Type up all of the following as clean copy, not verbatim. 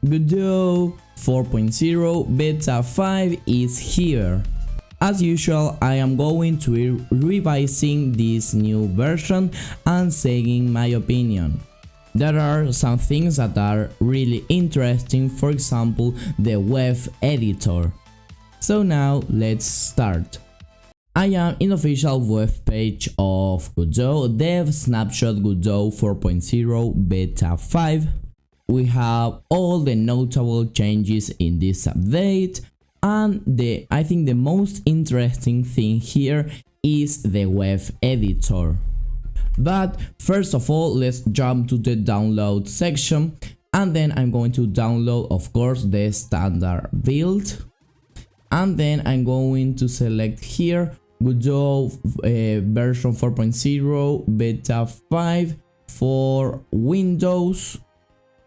Godot 4.0 Beta 5 is here. As usual, I am going to be revising this new version and saying my opinion. There are some things that are really interesting, for example, the web editor. So now let's start. I am in the official web page of Godot, dev snapshot Godot 4.0 Beta 5. We have all the notable changes in this update, and I think the most interesting thing here is the web editor. But first of all, let's jump to the download section, and then I'm going to download, of course, the standard build, and then I'm going to select here Godot version 4.0 Beta 5 for Windows.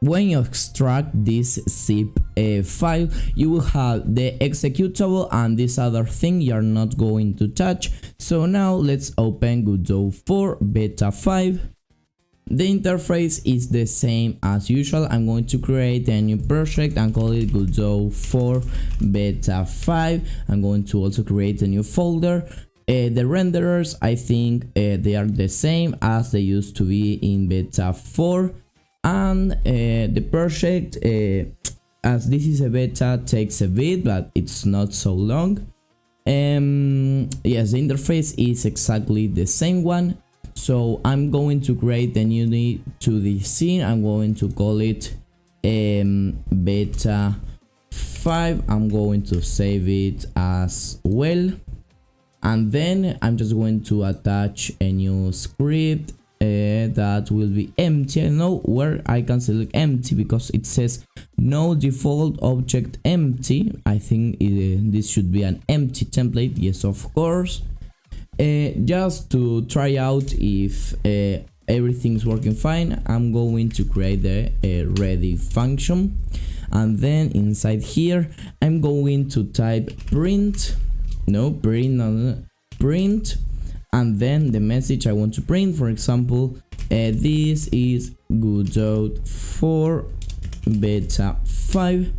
When you extract this zip file, you will have the executable and this other thing you're not going to touch. So now let's open Godot 4 Beta 5. The interface is the same as usual. I'm going to create a new project and call it Godot 4 Beta 5. I'm going to also create a new folder. The renderers, I think they are the same as they used to be in Beta 4. And the project, as this is a beta, takes a bit, but it's not so long. Yes, the interface is exactly the same one. So I'm going to create a new 2D scene. I'm going to call it Beta 5. I'm going to save it as well. And then I'm just going to attach a new script that will be empty. I know where I can select empty because it says no default object empty. I think this should be an empty template. Yes, of course. Just to try out if everything's working fine, I'm going to create the ready function, and then inside here I'm going to type print, and then the message I want to print. For example, this is Godot 4 Beta 5.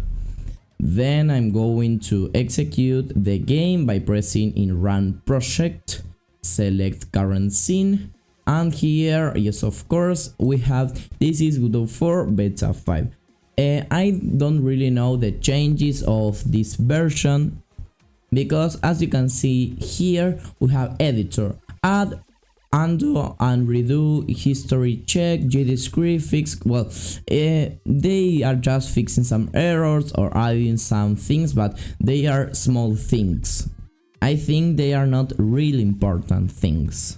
Then I'm going to execute the game by pressing in run project, select current scene, and here, yes, of course, we have this is Godot 4 Beta 5. I don't really know the changes of this version, because as you can see here, we have editor, add, undo and redo, history check, JavaScript fix. Well, they are just fixing some errors or adding some things, but they are small things. I think they are not really important things.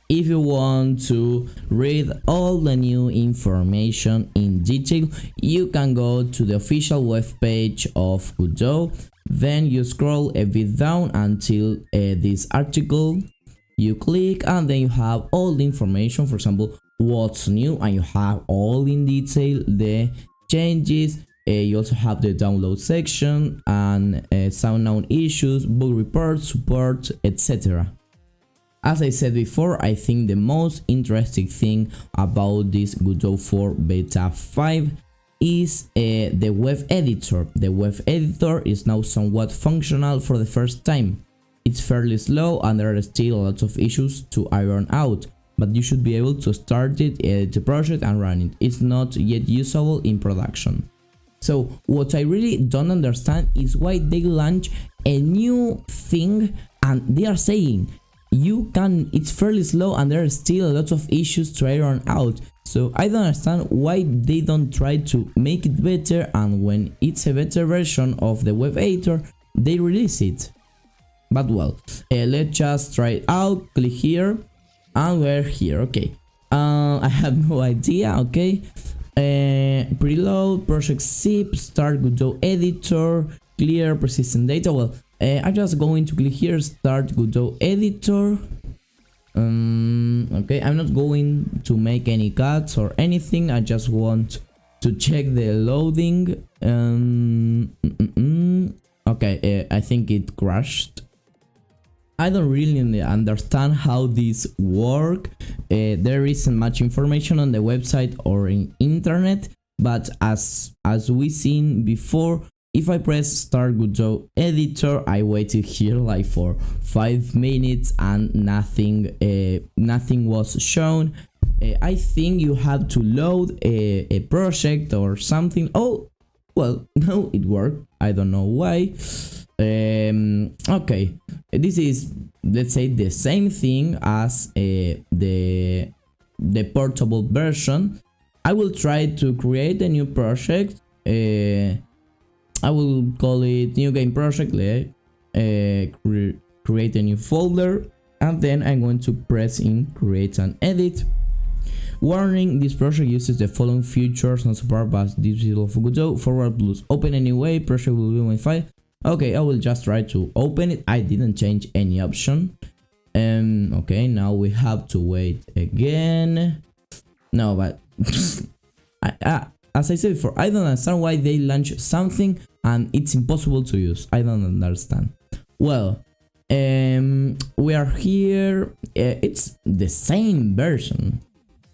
If you want to read all the new information in detail, you can go to the official web page of Godot. Then you scroll a bit down until this article. You click and then you have all the information, for example, what's new, and you have all in detail the changes. You also have the download section and some known issues, bug reports, support, etc. As I said before, I think the most interesting thing about this Godot 4 Beta 5 is the web editor. The web editor is now somewhat functional for the first time. It's fairly slow and there are still a lot of issues to iron out, but you should be able to start it, edit the project and run it. It's not yet usable in production. So what I really don't understand is why they launch a new thing and they are saying it's fairly slow and there are still a lot of issues to iron out. So I don't understand why they don't try to make it better, and when it's a better version of the web editor, they release it. But well, let's just try it out. Click here and we're here. Okay, I have no idea. Okay, preload, project zip, start Godot editor, clear persistent data. Well, I'm just going to click here, start Godot editor. Okay, I'm not going to make any cuts or anything. I just want to check the loading. Okay, I think it crashed. I don't really understand how this works. There isn't much information on the website or in internet, but as we seen before, if I press start Godot editor, I waited here like for 5 minutes and nothing was shown. I think you have to load a project or something. Oh, well, no, it worked. I don't know why. Okay, this is, let's say, the same thing as the portable version. I will try to create a new project. I will call it new game project. Create a new folder, and then I'm going to press in create and edit. Warning, this project uses the following features not supported by digital of Godot. Forward plus open anyway, project will be modified. Okay, I will just try to open it. I didn't change any option. Okay, now we have to wait again. No, but as I said before, I don't understand why they launch something and it's impossible to use. I don't understand. Well, we are here. It's the same version.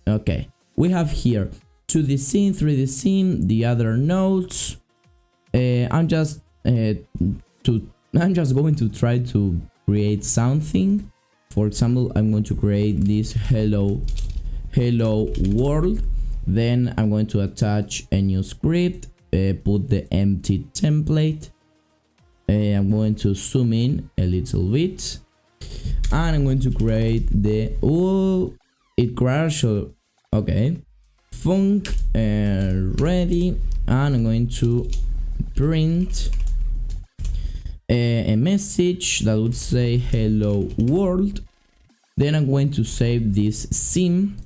Okay, we have here 2D scene, 3D scene, the other nodes. I'm just going to try to create something. For example, I'm going to create this hello world. Then I'm going to attach a new script, put the empty template. I'm going to zoom in a little bit, and I'm going to create the it crashed. Okay, func ready, and I'm going to print a message that would say hello world. Then I'm going to save this scene,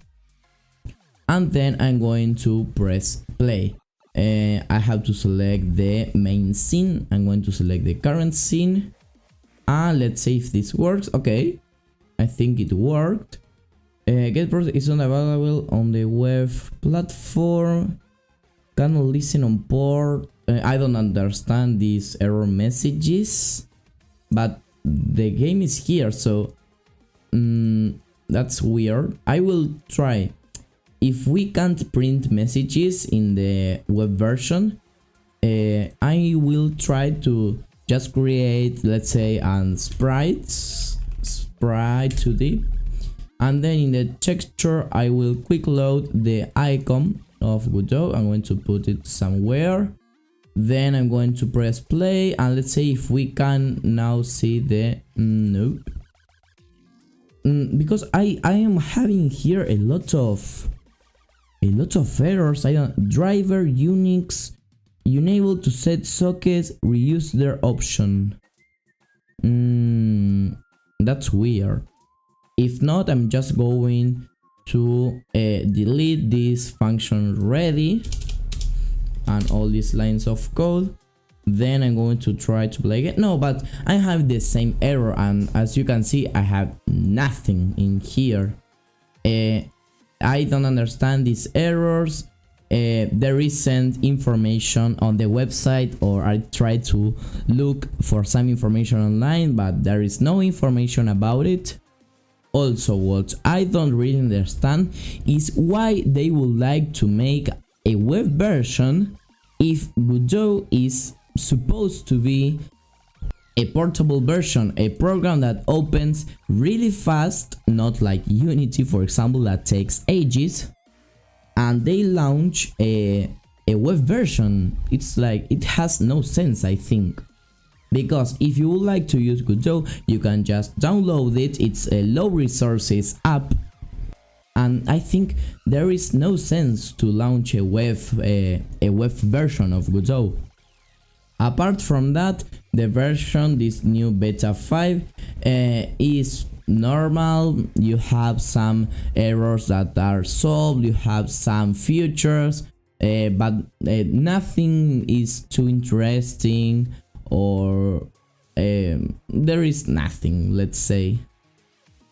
and then I'm going to press play. I have to select the main scene. I'm going to select the current scene, and let's see if this works. Okay, I think it worked. Get project is not available on the web platform. Cannot listen on port. I don't understand these error messages, but the game is here, so that's weird. I will try. If we can't print messages in the web version, I will try to just create, let's say, a sprite 2D, and then in the texture I will quick load the icon of Godot. I'm going to put it somewhere. Then I'm going to press play, and let's say if we can now see the nope, because I am having here a lot of errors. I don't driver Unix unable to set sockets, reuse their option. That's weird. If not, I'm just going to delete this function ready and all these lines of code. Then I'm going to try to play it. No, but I have the same error, and as you can see, I have nothing in here. I don't understand these errors. There isn't information on the website, or I tried to look for some information online, but there is no information about it. Also, what I don't really understand is why they would like to make a web version if Godot is supposed to be a portable version, a program that opens really fast, not like Unity, for example, that takes ages, and they launch a web version. It's like, it has no sense, I think. Because if you would like to use Godot, you can just download it. It's a low resources app, and I think there is no sense to launch a web version of Godot. Apart from that, the version, this new beta 5, is normal. You have some errors that are solved, you have some features, but nothing is too interesting, or there is nothing, let's say.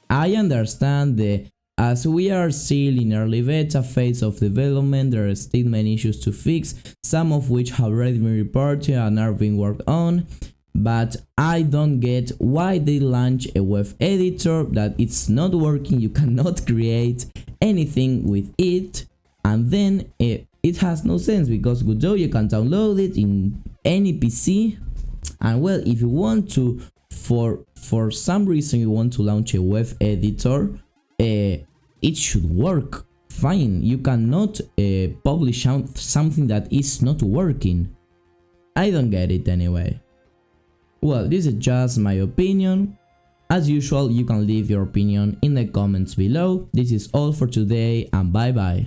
I understand that as we are still in early beta phase of development, there are still many issues to fix, some of which have already been reported and are being worked on, but I don't get why they launch a web editor that it's not working, you cannot create anything with it, and then it has no sense, because Godot you can download it in any PC, and well, if you want to, for some reason you want to launch a web editor, it should work fine. You cannot publish out something that is not working. I don't get it anyway. Well, this is just my opinion. As usual, you can leave your opinion in the comments below. This is all for today, and bye bye.